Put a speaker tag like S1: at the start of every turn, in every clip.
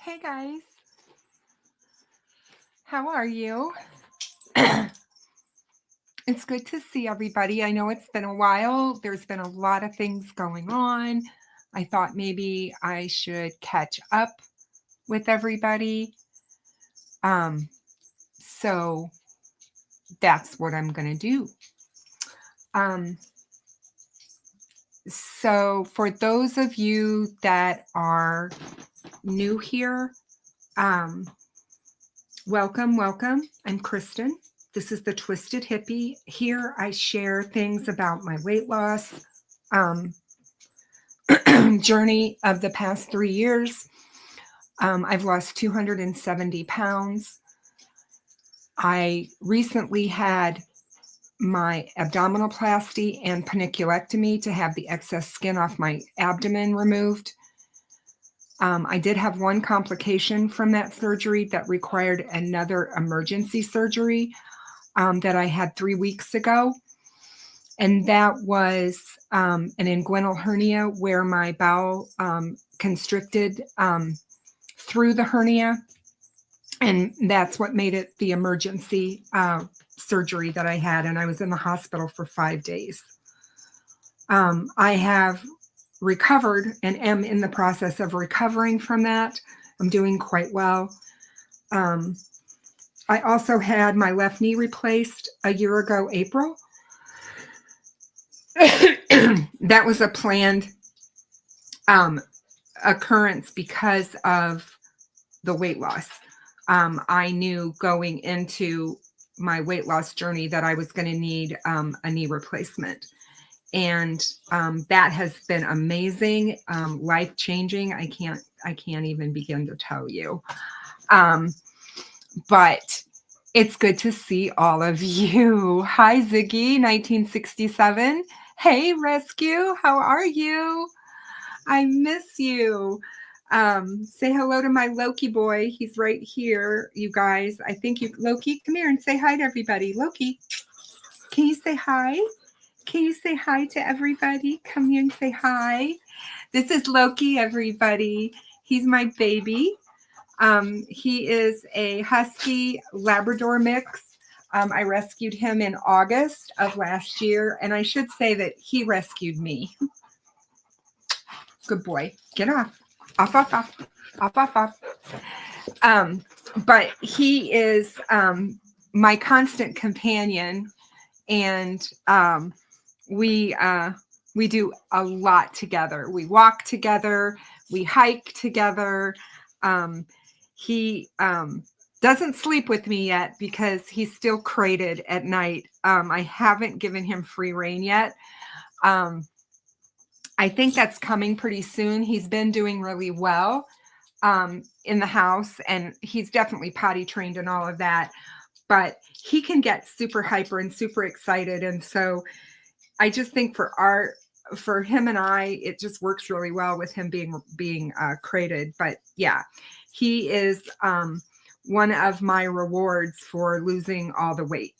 S1: Hey guys, how are you? It's good to see everybody. I know it's been a while. There's been a lot of things going on. I thought maybe I should catch up with everybody. Um, so that's what I'm going to do. Um, so for those of you that are new here, um, welcome, welcome. I'm Kristen. This is the Twisted Hippie. Here I share things about my weight loss um, journey of the past 3 years. I've lost 270 pounds. I recently had my abdominoplasty and paniculectomy to have the excess skin off my abdomen removed. I did have one complication from that surgery that required another emergency surgery that I had 3 weeks ago. And that was an inguinal hernia where my bowel constricted through the hernia. And that's what made it the emergency surgery that I had. And I was in the hospital for 5 days. I have recovered and am in the process of recovering from that. I'm doing quite well. I also had my left knee replaced a year ago, April. That was a planned occurrence because of the weight loss. I knew going into my weight loss journey that I was going to need a knee replacement. And that has been amazing, life changing. I can't even begin to tell you. But it's good to see all of you. Hi, Ziggy, 1967. Hey, Rescue, how are you? I miss you. Say hello to my Loki boy. He's right here, you guys. I think you, Loki, come here and say hi to everybody. Loki, can you say hi? Can you say hi to everybody? Come here and say hi. This is Loki, everybody. He's my baby. He is a Husky Labrador mix. I rescued him in August of last year, and I should say that he rescued me. Good boy. Get off. Off, off, off. Off, off, off. But he is my constant companion, and we do a lot together. We walk together. We hike together. He doesn't sleep with me yet because he's still crated at night. I haven't given him free rein yet. I think that's coming pretty soon. He's been doing really well in the house, and he's definitely potty trained and all of that. But he can get super hyper and super excited, and so I just think for him and I, it just works really well with him being crated. But yeah, he is one of my rewards for losing all the weight.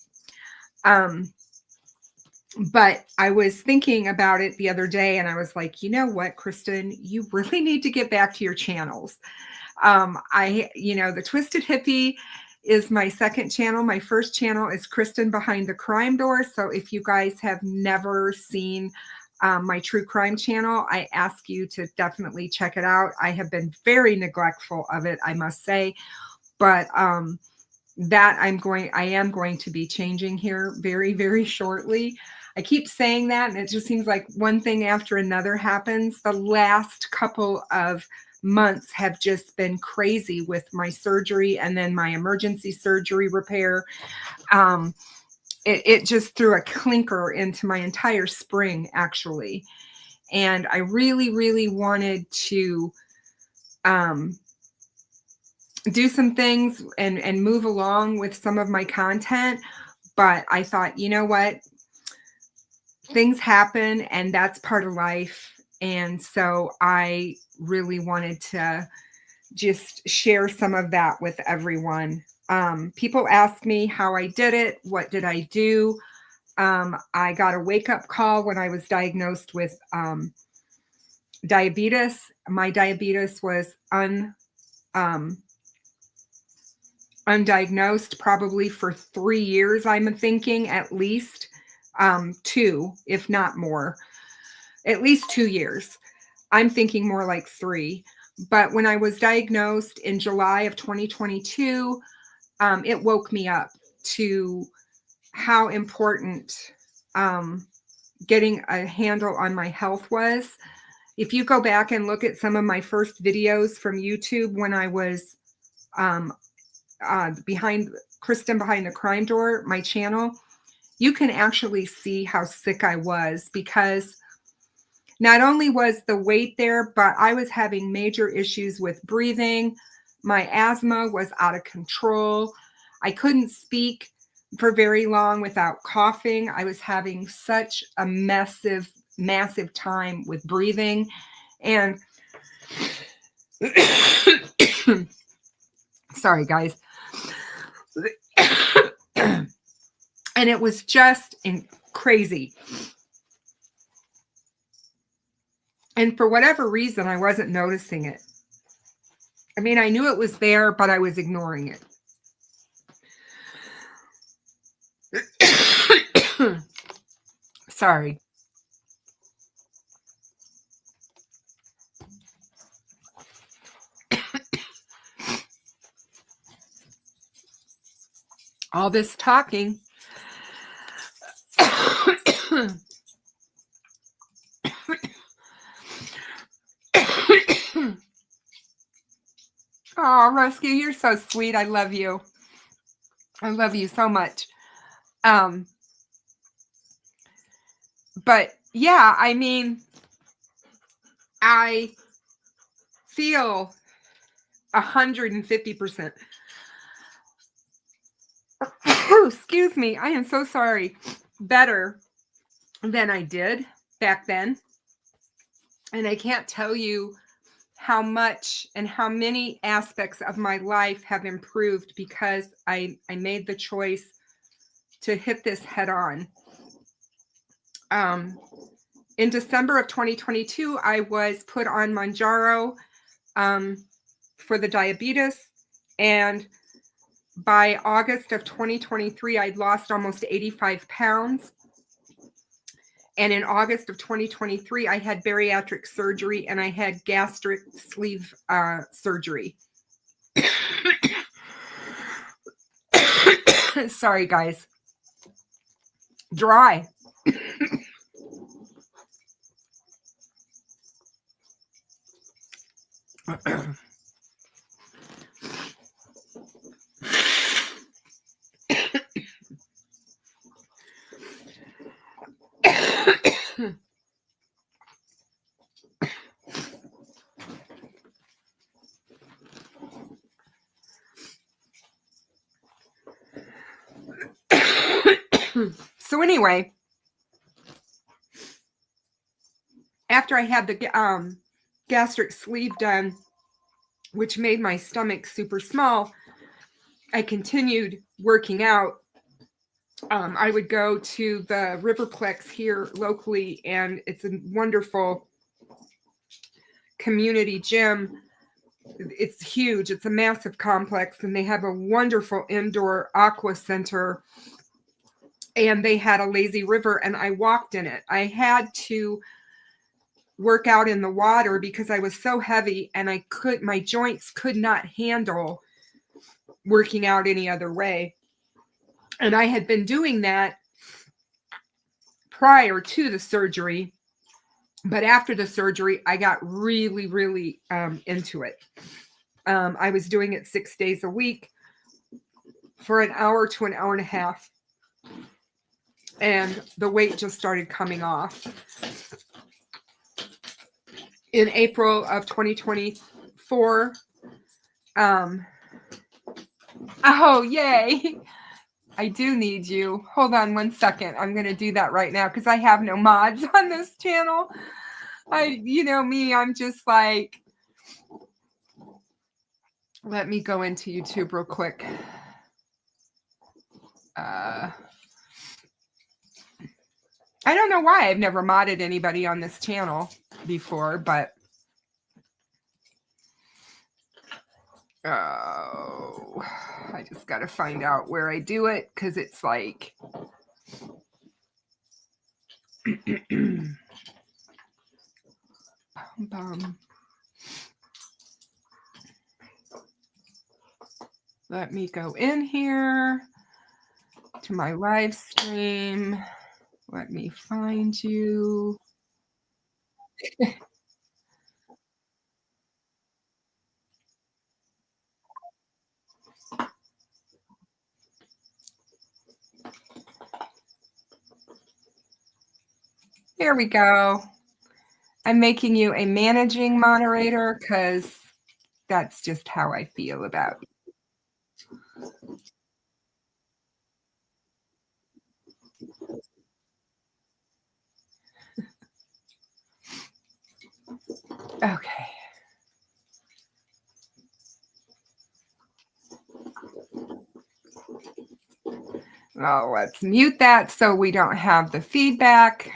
S1: But I was thinking about it the other day, and I was like, you know what, Kristen, you really need to get back to your channels. The Twisted Hippie is my second channel. My first channel is Kristen Behind the Crime Door. So if you guys have never seen my true crime channel, I ask you to definitely check it out. I have been very neglectful of it, I must say, but I am going to be changing here very, very shortly. I keep saying that, and it just seems like one thing after another happens. The last couple of months have just been crazy with my surgery and then my emergency surgery repair. It just threw a clinker into my entire spring, actually. And I really, really wanted to do some things and move along with some of my content. But I thought, you know what? Things happen, and that's part of life. And so I really wanted to just share some of that with everyone. People ask me how I did it. What did I do? I got a wake-up call when I was diagnosed with diabetes. My diabetes was undiagnosed probably for 3 years, I'm thinking at least 2, if not more, at least 2 years. I'm thinking more like 3. But when I was diagnosed in July of 2022, it woke me up to how important getting a handle on my health was. If you go back and look at some of my first videos from YouTube when I was behind Kristen Behind the Crime Door, my channel, you can actually see how sick I was, because not only was the weight there, but I was having major issues with breathing. My asthma was out of control. I couldn't speak for very long without coughing. I was having such a massive time with breathing. And sorry, guys. And it was just crazy. And for whatever reason, I wasn't noticing it. I mean, I knew it was there, but I was ignoring it. Sorry. All this talking. Oh, Rescue, you're so sweet. I love you. I love you so much. But yeah, I mean, I feel 150%. Excuse me. I am so sorry. Better than I did back then. And I can't tell you how much and how many aspects of my life have improved because I made the choice to hit this head on. In December of 2022, I was put on Mounjaro for the diabetes. And by August of 2023, I'd lost almost 85 pounds. And in August of 2023, I had bariatric surgery and I had gastric sleeve surgery. Sorry, guys. Dry. So anyway, after I had the gastric sleeve done, which made my stomach super small, I continued working out. I would go to the Riverplex here locally, and it's a wonderful community gym. It's huge. It's a massive complex, and they have a wonderful indoor aqua center, and they had a lazy river, and I walked in it. I had to work out in the water because I was so heavy, and my joints could not handle working out any other way. And I had been doing that prior to the surgery, but after the surgery, I got really, really into it. I was doing it 6 days a week for an hour to an hour and a half. And the weight just started coming off. In April of 2024, oh, yay. I do need you. Hold on one second. I'm going to do that right now because I have no mods on this channel. You know me, I'm just like, let me go into YouTube real quick. I don't know why I've never modded anybody on this channel before, but Oh, I just got to find out where I do it because it's like, bum. Let me go in here to my live stream. Let me find you. Here we go. I'm making you a managing moderator because that's just how I feel about it. Okay. Oh, let's mute that so we don't have the feedback.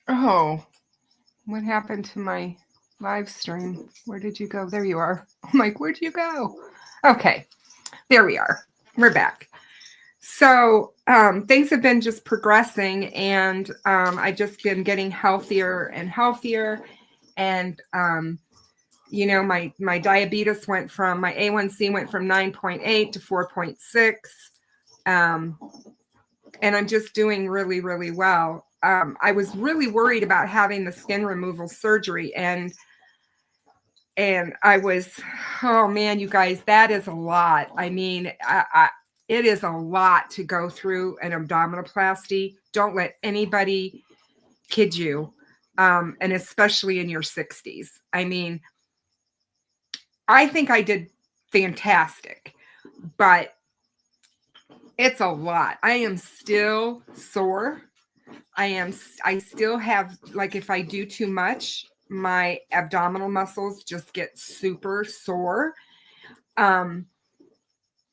S1: Oh, what happened to my live stream? Where did you go? There you are. I'm like, where'd you go? Okay, there we are. We're back. So things have been just progressing, and I've just been getting healthier and healthier. And you know, my diabetes went from, my A1C went from 9.8 to 4.6. And I'm just doing really, really well. I was really worried about having the skin removal surgery, and I was, oh man, you guys, that is a lot. I mean, it is a lot to go through an abdominoplasty. Don't let anybody kid you, and especially in your 60s. I mean, I think I did fantastic, but it's a lot. I am still sore. I still have, like, if I do too much, my abdominal muscles just get super sore. My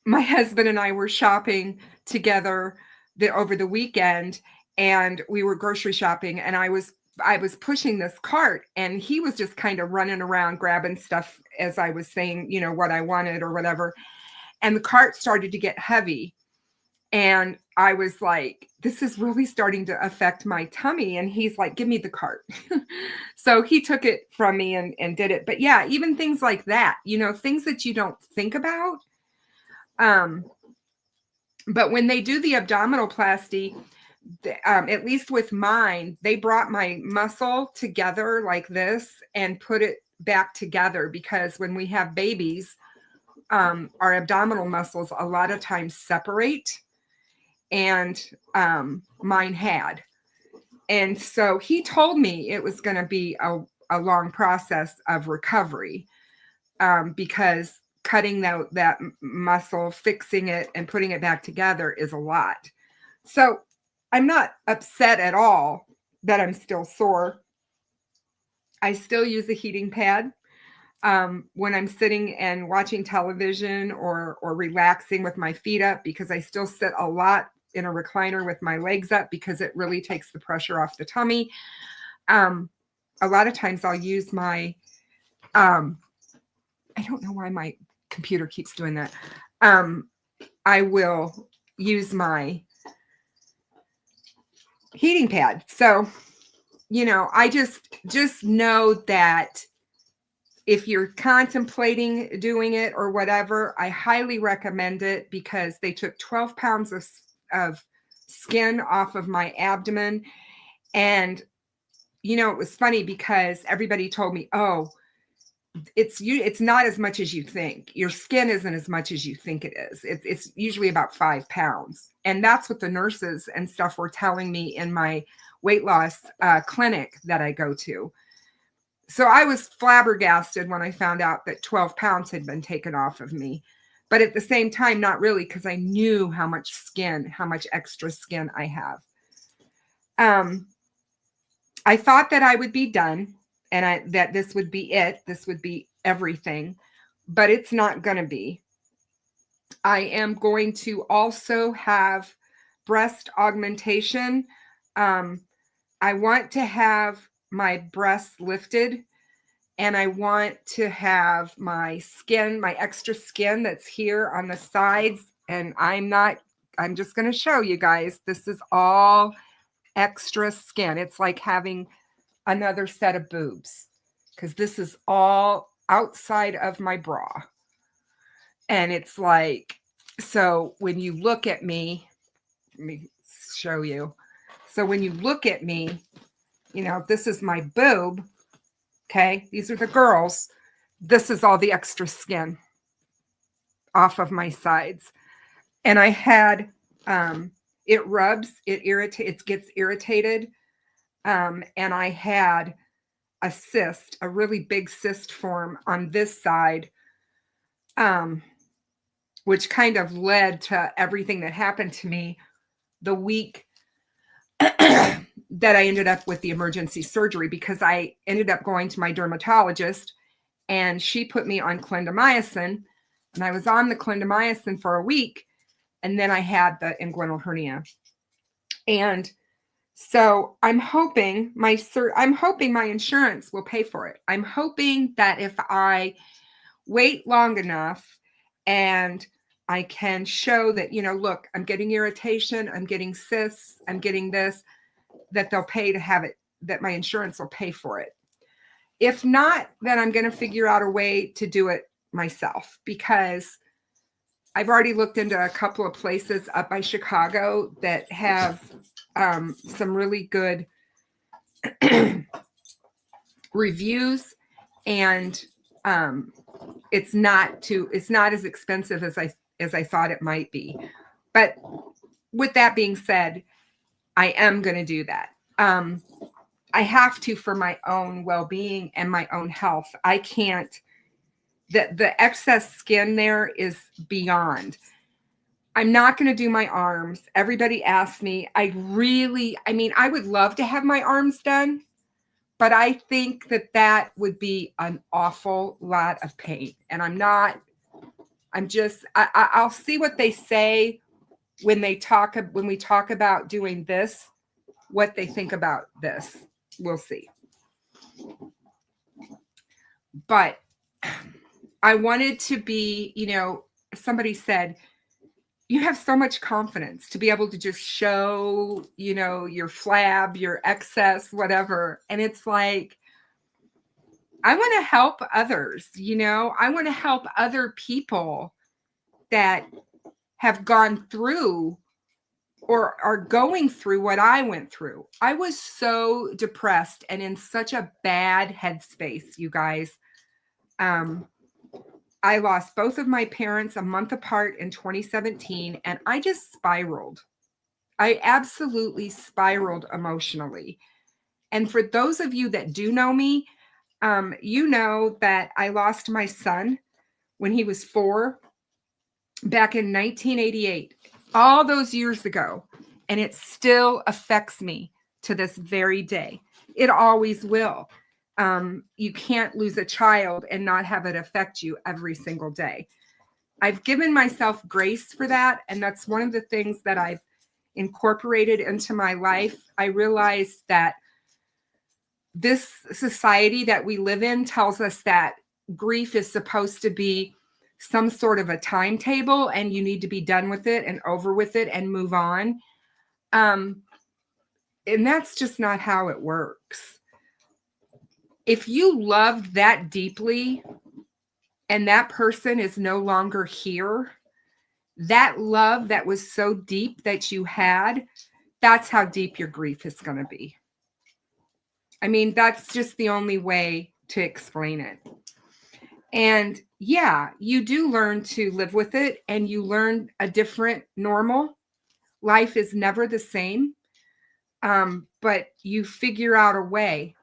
S1: husband and I were shopping together over the weekend, and we were grocery shopping, and I was pushing this cart, and he was just kind of running around grabbing stuff as I was saying, you know, what I wanted or whatever. And the cart started to get heavy. And I was like, this is really starting to affect my tummy. And he's like, give me the cart. So he took it from me and did it. But yeah, even things like that, you know, things that you don't think about. But when they do the abdominoplasty, at least with mine, they brought my muscle together like this and put it back together, because when we have babies, our abdominal muscles a lot of times separate, and mine had. And so he told me it was going to be a long process of recovery, because cutting that muscle, fixing it, and putting it back together is a lot. So I'm not upset at all that I'm still sore. I still use a heating pad when I'm sitting and watching television or relaxing with my feet up, because I still sit a lot in a recliner with my legs up, because it really takes the pressure off the tummy. A lot of times I'll use my, I don't know why my computer keeps doing that. I will use my heating pad. So, you know, I just know that if you're contemplating doing it or whatever, I highly recommend it, because they took 12 pounds of skin off of my abdomen. And, you know, it was funny because everybody told me, oh, it's not as much as you think. Your skin isn't as much as you think it is. It's usually about 5 pounds. And that's what the nurses and stuff were telling me in my weight loss clinic that I go to. So I was flabbergasted when I found out that 12 pounds had been taken off of me. But at the same time, not really, because I knew how much extra skin I have. I thought that I would be done. and that this would be it. This would be everything, but it's not going to be. I am going to also have breast augmentation. I want to have my breasts lifted, and I want to have my skin, my extra skin that's here on the sides. And I'm just going to show you guys, this is all extra skin. It's like having another set of boobs, because this is all outside of my bra. And it's like, so when you look at me, let me show you. So when you look at me, you know, this is my boob. Okay. These are the girls. This is all the extra skin off of my sides. And I had, it rubs, it irritates, it gets irritated. And I had a cyst, a really big cyst form on this side, which kind of led to everything that happened to me the week that I ended up with the emergency surgery, because I ended up going to my dermatologist and she put me on clindamycin, and I was on the clindamycin for a week, and then I had the inguinal hernia. And so I'm hoping my insurance will pay for it. I'm hoping that if I wait long enough and I can show that, you know, look, I'm getting irritation, I'm getting cysts, I'm getting this, that they'll pay to have it, that my insurance will pay for it. If not, then I'm going to figure out a way to do it myself, because I've already looked into a couple of places up by Chicago that have some really good reviews, and it's not as expensive as I thought it might be. But with that being said, I am going to do that. I have to, for my own well-being and my own health. I can't, the excess skin there is beyond. I'm not going to do my arms. Everybody asks me, I would love to have my arms done, but I think that would be an awful lot of pain. And I'll see what they say when we talk about doing this, what they think about this. We'll see. But I wanted to be, you know, somebody said, you have so much confidence to be able to just show, you know, your flab, your excess, whatever. And it's like, I want to help others, you know, I want to help other people that have gone through or are going through what I went through. I was so depressed and in such a bad headspace, you guys. I lost both of my parents a month apart in 2017, and I just spiraled. I absolutely spiraled emotionally. And for those of you that do know me, you know that I lost my son when he was 4 back in 1988, all those years ago. And it still affects me to this very day. It always will. You can't lose a child and not have it affect you every single day. I've given myself grace for that. And that's one of the things that I've incorporated into my life. I realized that this society that we live in tells us that grief is supposed to be some sort of a timetable and you need to be done with it and over with it and move on. And that's just not how it works. If you loved that deeply and that person is no longer here, that love that was so deep that you had, that's how deep your grief is going to be. I mean, that's just the only way to explain it. And yeah, you do learn to live with it and you learn a different normal. Life is never the same, but you figure out a way.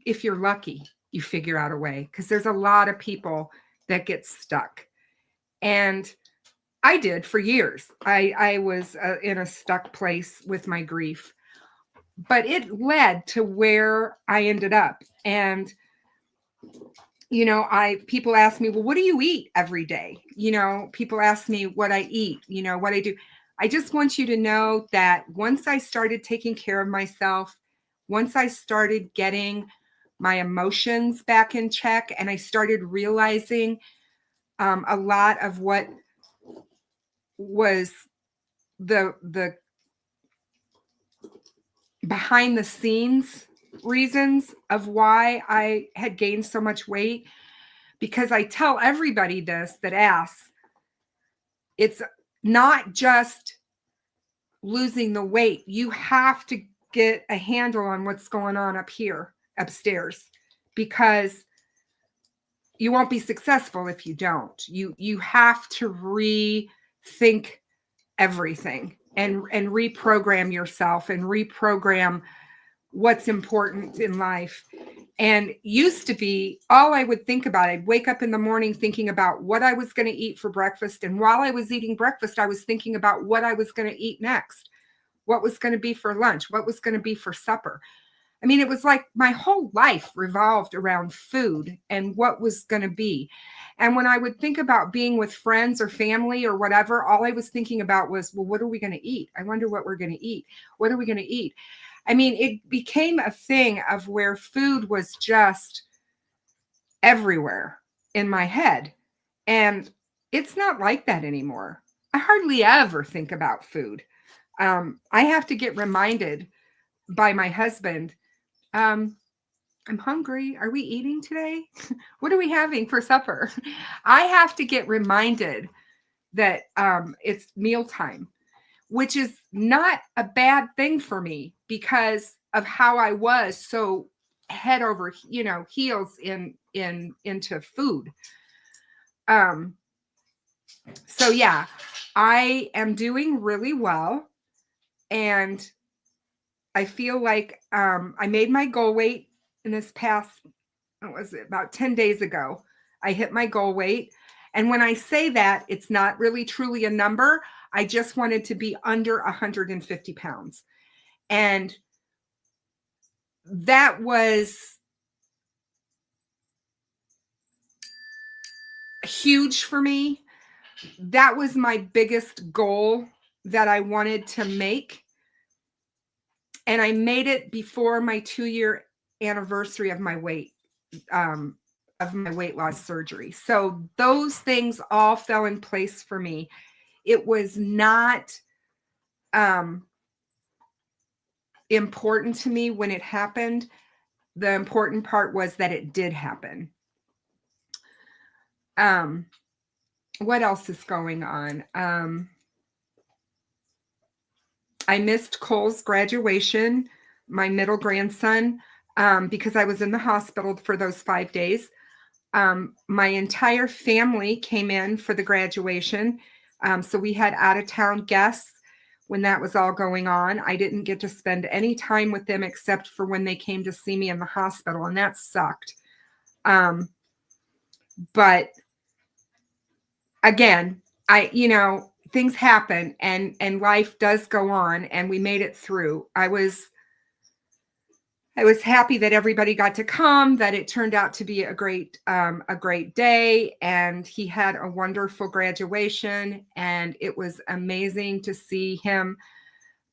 S1: If you're lucky, you figure out a way, because there's a lot of people that get stuck. And I did for years. I was in a stuck place with my grief, but it led to where I ended up. And, people ask me, well, what do you eat every day? People ask me what I eat, what I do. I just want you to know that once I started taking care of myself, once I started getting my emotions back in check, and I started realizing a lot of what was the behind the scenes reasons of why I had gained so much weight, because I tell everybody this that asks, it's not just losing the weight. You have to get a handle on what's going on up here, upstairs, because you won't be successful if you don't. You have to rethink everything and reprogram yourself and reprogram what's important in life. And used to be, all I would think about, I'd wake up in the morning thinking about what I was going to eat for breakfast. And while I was eating breakfast, I was thinking about what I was going to eat next, what was going to be for lunch, what was going to be for supper. I mean, it was like my whole life revolved around food and what was going to be. And when I would think about being with friends or family or whatever, all I was thinking about was, well, what are we going to eat? I wonder what we're going to eat. What are we going to eat? I mean, it became a thing of where food was just everywhere in my head. And it's not like that anymore. I hardly ever think about food. I have to get reminded by my husband, I'm hungry. Are we eating today? What are we having for supper? I have to get reminded that it's mealtime, which is not a bad thing for me because of how I was so head over, heels into food. So yeah, I am doing really well, and I feel like I made my goal weight in this past, what was it, about 10 days ago. I hit my goal weight. And when I say that, it's not really truly a number. I just wanted to be under 150 pounds. And that was huge for me. That was my biggest goal that I wanted to make. And I made it before my 2-year anniversary of my weight loss surgery. So those things all fell in place for me. It was not important to me when it happened. The important part was that it did happen. What else is going on? I missed Cole's graduation, my middle grandson, because I was in the hospital for those 5 days. My entire family came in for the graduation. So we had out-of-town guests when that was all going on. I didn't get to spend any time with them except for when they came to see me in the hospital, and that sucked. But again, things happen and life does go on, and we made it through. I was happy that everybody got to come, that it turned out to be a great day, and he had a wonderful graduation, and it was amazing to see him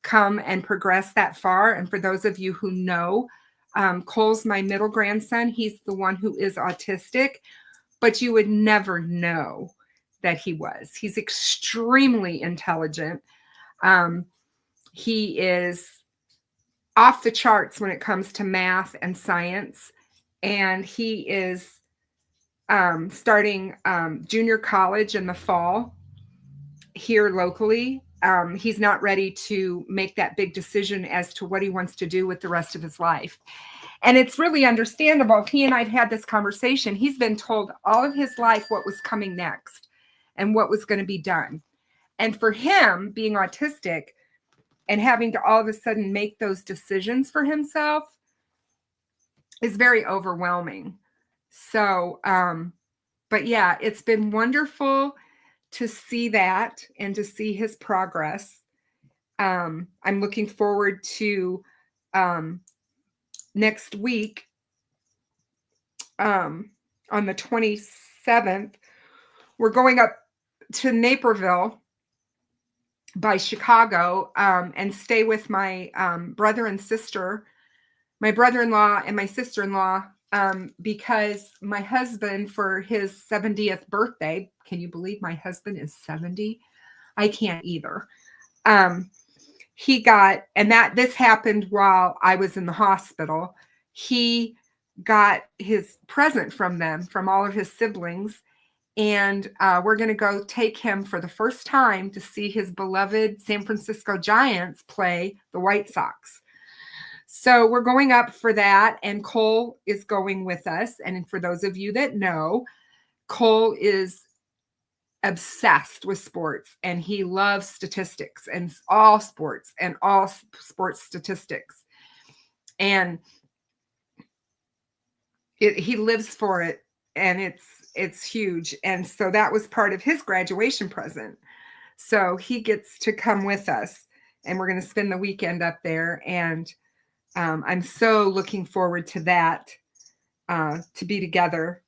S1: come and progress that far. And for those of you who know, Cole's my middle grandson. He's the one who is autistic, but you would never know that he was. He's extremely intelligent. He is off the charts when it comes to math and science. And he is starting junior college in the fall here locally. He's not ready to make that big decision as to what he wants to do with the rest of his life. And it's really understandable. He and I've had this conversation. He's been told all of his life what was coming next and what was going to be done. And for him, being autistic and having to all of a sudden make those decisions for himself is very overwhelming. So, but yeah, it's been wonderful to see that and to see his progress. I'm looking forward to next week. on the 27th. We're going up to Naperville by Chicago and stay with my brother and sister, my brother-in-law and my sister-in-law, because my husband, for his 70th birthday, can you believe my husband is 70? I can't either. He got, and this happened while I was in the hospital. He got his present from them, from all of his siblings. And we're going to go take him for the first time to see his beloved San Francisco Giants play the White Sox. So we're going up for that, and Cole is going with us. And for those of you that know, Cole is obsessed with sports, and he loves statistics and all sports statistics. And he lives for it, and it's huge. And so that was part of his graduation present. So he gets to come with us, and we're going to spend the weekend up there. And I'm so looking forward to that, to be together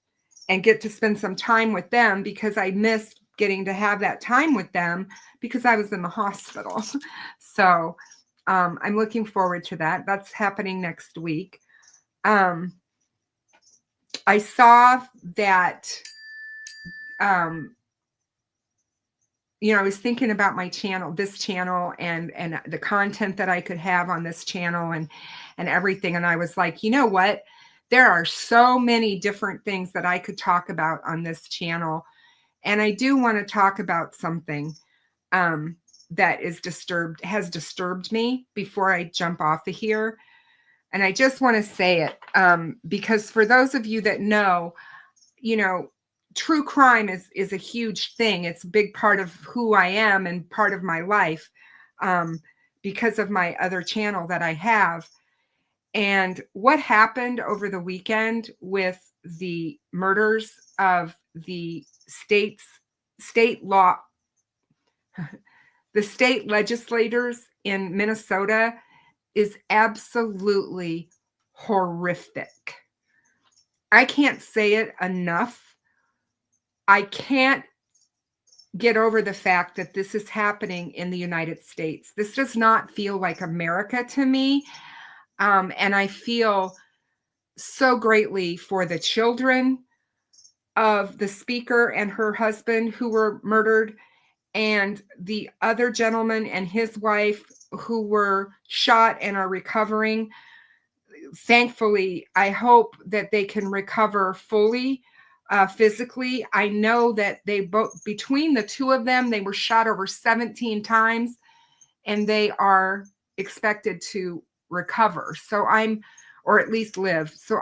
S1: and get to spend some time with them, because I missed getting to have that time with them because I was in the hospital. So I'm looking forward to that. That's happening next week. I saw that, I was thinking about my channel, this channel, and the content that I could have on this channel and everything. And I was like, you know what? There are so many different things that I could talk about on this channel. And I do want to talk about something that has disturbed me before I jump off of here. And I just want to say it because for those of you that know, true crime is a huge thing. It's a big part of who I am and part of my life because of my other channel that I have. And what happened over the weekend with the murders of the state legislators in Minnesota is absolutely horrific. I can't say it enough. I can't get over the fact that this is happening in the United States. This does not feel like America to me. And I feel so greatly for the children of the speaker and her husband who were murdered, and the other gentleman and his wife who were shot and are recovering. Thankfully, I hope that they can recover fully physically. I know that they both, between the two of them, they were shot over 17 times, and they are expected to recover. So or at least live. So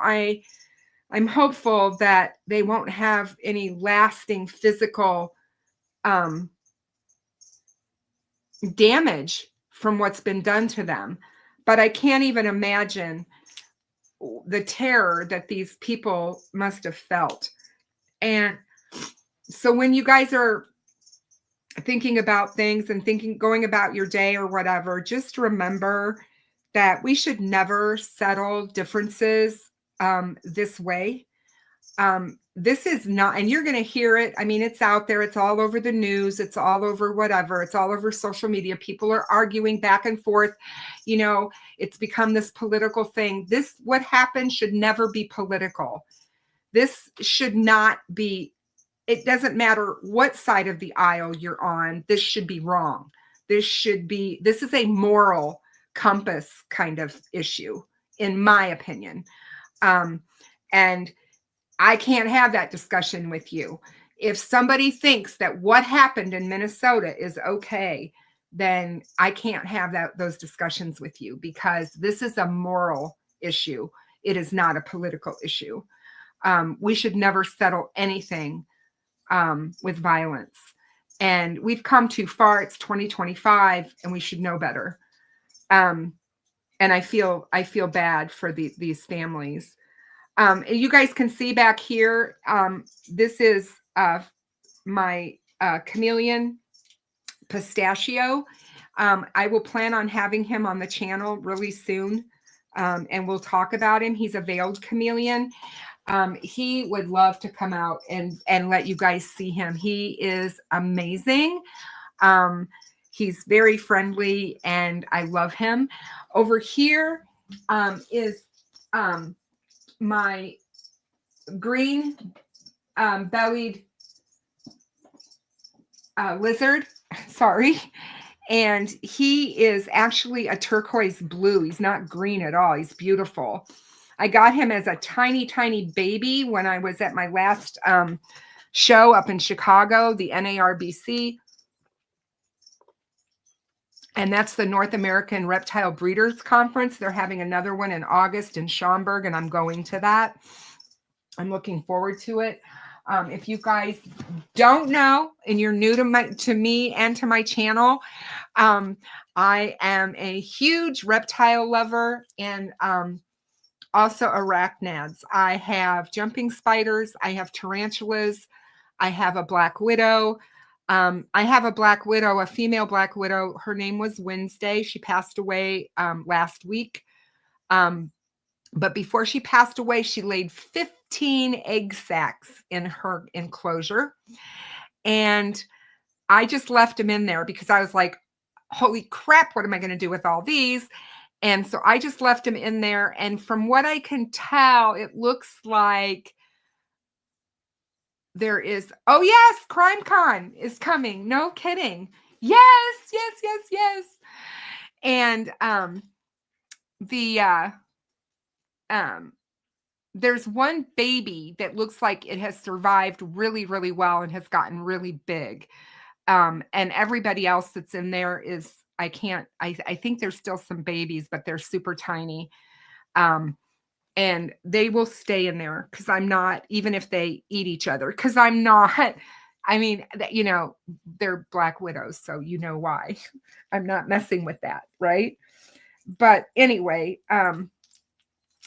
S1: I'm hopeful that they won't have any lasting physical damage from what's been done to them. But I can't even imagine the terror that these people must have felt. And so when you guys are thinking about things and going about your day or whatever, just remember that we should never settle differences this way. This is not, and you're going to hear it. I mean, it's out there. It's all over the news. It's all over whatever. It's all over social media. People are arguing back and forth. It's become this political thing. What happened should never be political. This should not be, it doesn't matter what side of the aisle you're on. This should be wrong. This is a moral compass kind of issue, in my opinion. And I can't have that discussion with you. If somebody thinks that what happened in Minnesota is okay, then I can't have those discussions with you, because this is a moral issue. It is not a political issue. We should never settle anything with violence. And we've come too far. It's 2025, and we should know better. And I feel bad for these families. You guys can see back here, this is my chameleon Pistachio. I will plan on having him on the channel really soon, and we'll talk about him. He's a veiled chameleon. He would love to come out and let you guys see him. He is amazing. Um, he's very friendly, and I love him. Over here is my green bellied lizard. Sorry. And he is actually a turquoise blue. He's not green at all. He's beautiful. I got him as a tiny, tiny baby when I was at my last show up in Chicago, the NARBC. And that's the North American Reptile Breeders Conference. They're having another one in August in Schaumburg, and I'm going to that. I'm looking forward to it. If you guys don't know, and you're new to me and to my channel, I am a huge reptile lover, and also arachnids. I have jumping spiders. I have tarantulas. I have a black widow. I have a black widow, a female black widow. Her name was Wednesday. She passed away last week. But before she passed away, she laid 15 egg sacs in her enclosure. And I just left them in there because I was like, holy crap, what am I going to do with all these? And so I just left them in there. And from what I can tell, it looks like there is, oh yes, CrimeCon is coming. No kidding. Yes, yes, yes, yes. And there's one baby that looks like it has survived really, really well and has gotten really big. And everybody else that's in there is, I think there's still some babies, but they're super tiny. And they will stay in there because I'm not, even if they eat each other, because I'm not, I mean, you know, they're black widows, so you know why. I'm not messing with that, right? But anyway,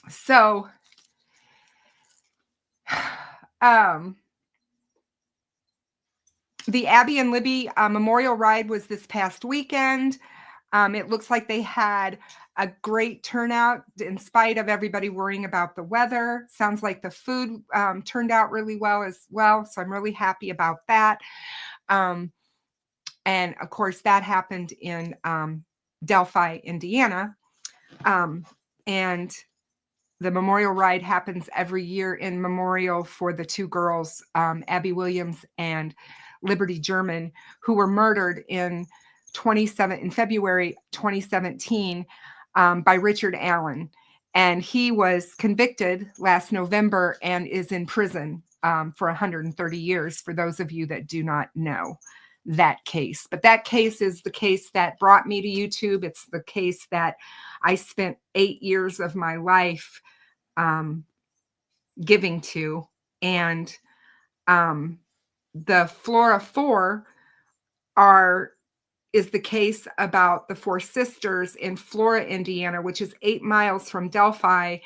S1: so the Abby and Libby Memorial Ride was this past weekend. It looks like they had a great turnout in spite of everybody worrying about the weather. Sounds like the food turned out really well as well. So I'm really happy about that. And of course, that happened in Delphi, Indiana. And the memorial ride happens every year in memorial for the two girls, Abby Williams and Liberty German, who were murdered in February 2017 by Richard Allen. And he was convicted last November and is in prison for 130 years, for those of you that do not know that case. But that case is the case that brought me to YouTube. It's the case that I spent 8 years of my life giving to. And the Flora 4 is the case about the four sisters in Flora, Indiana, which is 8 miles from Delphi.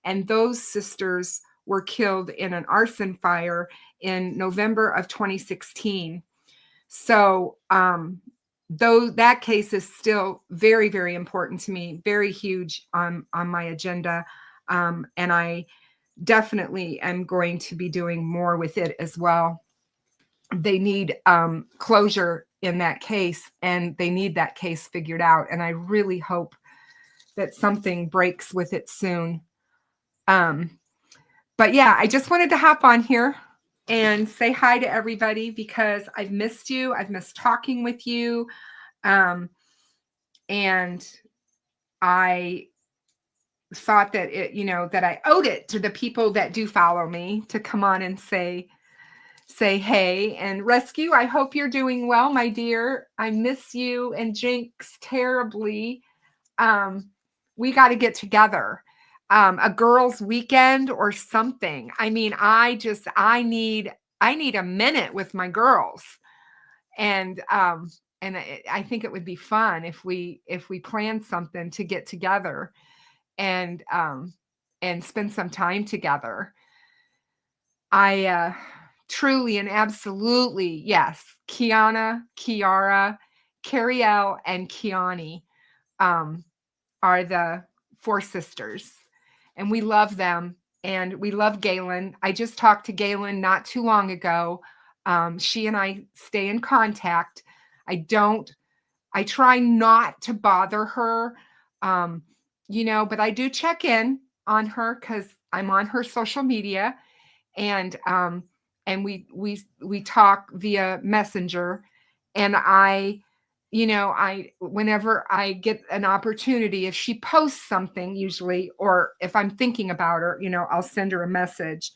S1: And those sisters were killed in an arson fire in November of 2016. So though that case is still very, very important to me, very huge on my agenda. And I definitely am going to be doing more with it as well. They need closure in that case, and they need that case figured out. And I really hope that something breaks with it soon. But yeah, I just wanted to hop on here and say hi to everybody because I've missed you. I've missed talking with you. And I thought that that I owed it to the people that do follow me to come on and say hey. And Rescue, I hope you're doing well, my dear. I miss you. And Jinx terribly. We got to get together. A girls' weekend or something. I mean, I need a minute with my girls. And I think it would be fun if we plan something to get together and spend some time together. I truly and absolutely, yes, Kiana, Kiara, Cariel, and Kiani are the four sisters, and we love them. and we love Galen. I just talked to Galen not too long ago. She and I stay in contact. I try not to bother her, um, but I do check in on her because I'm on her social media, and we talk via Messenger, and I whenever I get an opportunity, if she posts something, usually, or if I'm thinking about her, I'll send her a message.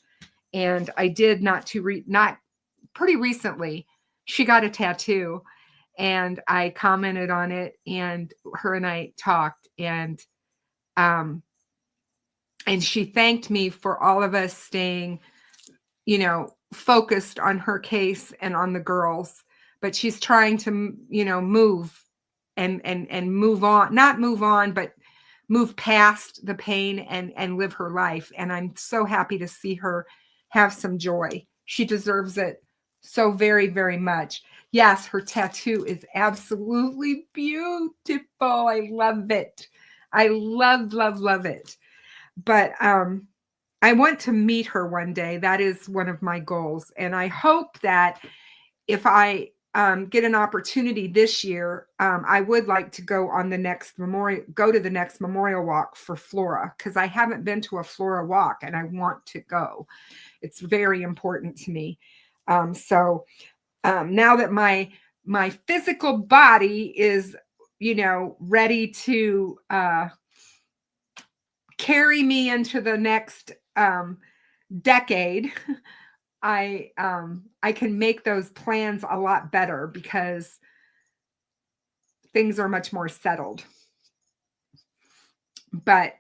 S1: And I did not pretty recently, she got a tattoo, and I commented on it, and her and I talked, um and she thanked me for all of us staying, focused on her case and on the girls. But she's trying to, move and move on, not move on, but move past the pain and live her life. And I'm so happy to see her have some joy. She deserves it so very, very much. Yes, her tattoo is absolutely beautiful. I love it. I love, love, love it. But I want to meet her one day. That is one of my goals. And I hope that if I get an opportunity this year, I would like to go to the next memorial walk for Flora, because I haven't been to a Flora walk and I want to go. It's very important to me. So now that my physical body is, ready to carry me into the next decade, I can make those plans a lot better because things are much more settled. But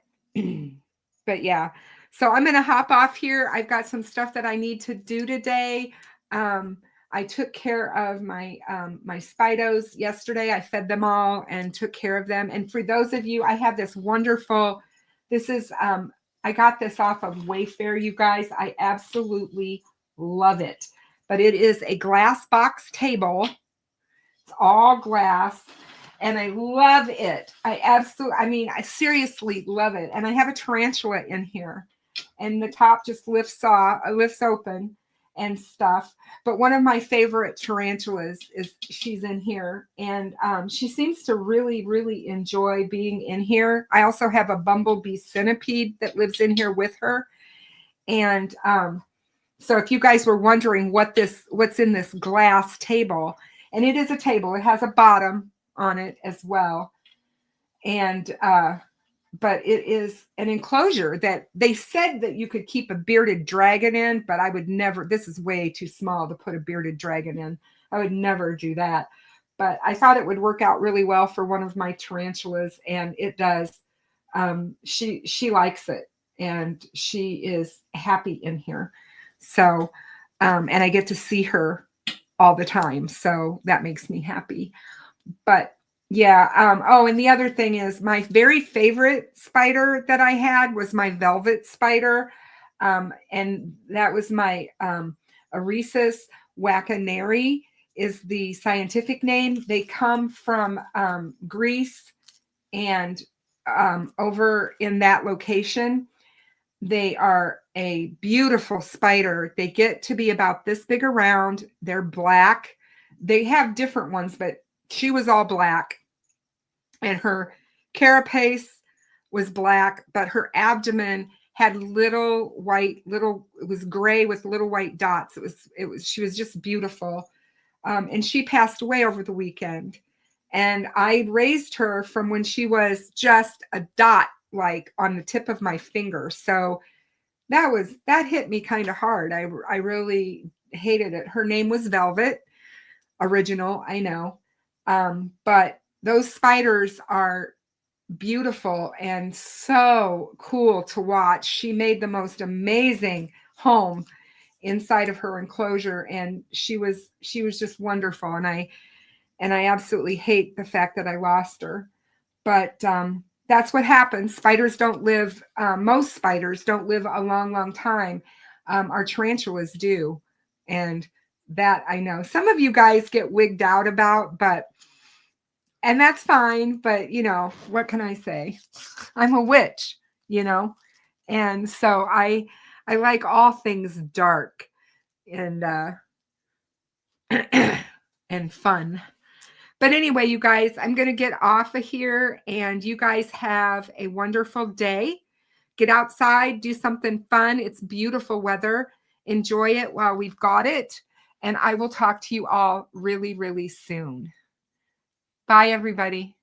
S1: yeah. So I'm going to hop off here. I've got some stuff that I need to do today. I took care of my Spidos yesterday. I fed them all and took care of them. And for those of you, I have this wonderful, I got this off of Wayfair, you guys. I absolutely love it. But it is a glass box table. It's all glass. And I love it. I seriously love it. And I have a tarantula in here. And the top just lifts open and stuff. But one of my favorite tarantulas she's in here. And she seems to really, really enjoy being in here. I also have a bumblebee centipede that lives in here with her. And so if you guys were wondering what's in this glass table, and it is a table, it has a bottom on it as well. And but it is an enclosure that they said that you could keep a bearded dragon in, but I would never, this is way too small to put a bearded dragon in. I would never do that. But I thought it would work out really well for one of my tarantulas, and it does. She likes it, and she is happy in here. So, and I get to see her all the time. So that makes me happy. But yeah. Oh, and the other thing is, my very favorite spider that I had was my velvet spider. And that was my Eresus wackaneri is the scientific name. They come from Greece, and over in that location, they are a beautiful spider. They get to be about this big around. They're black. They have different ones, but she was all black. And her carapace was black, but her abdomen had it was gray with little white dots. She was just beautiful. And she passed away over the weekend. And I raised her from when she was just a dot, like on the tip of my finger. So that hit me kind of hard. I really hated it. Her name was Velvet. Original, I know. But those spiders are beautiful and so cool to watch. She made the most amazing home inside of her enclosure, and she was just wonderful. And I absolutely hate the fact that I lost her. But that's what happens. Spiders don't live, most spiders don't live a long, long time. Our tarantulas do. And that I know some of you guys get wigged out about, and that's fine. But, what can I say? I'm a witch, and so I like all things dark and and fun. But anyway, you guys, I'm going to get off of here, and you guys have a wonderful day. Get outside, do something fun. It's beautiful weather. Enjoy it while we've got it. And I will talk to you all really, really soon. Bye, everybody.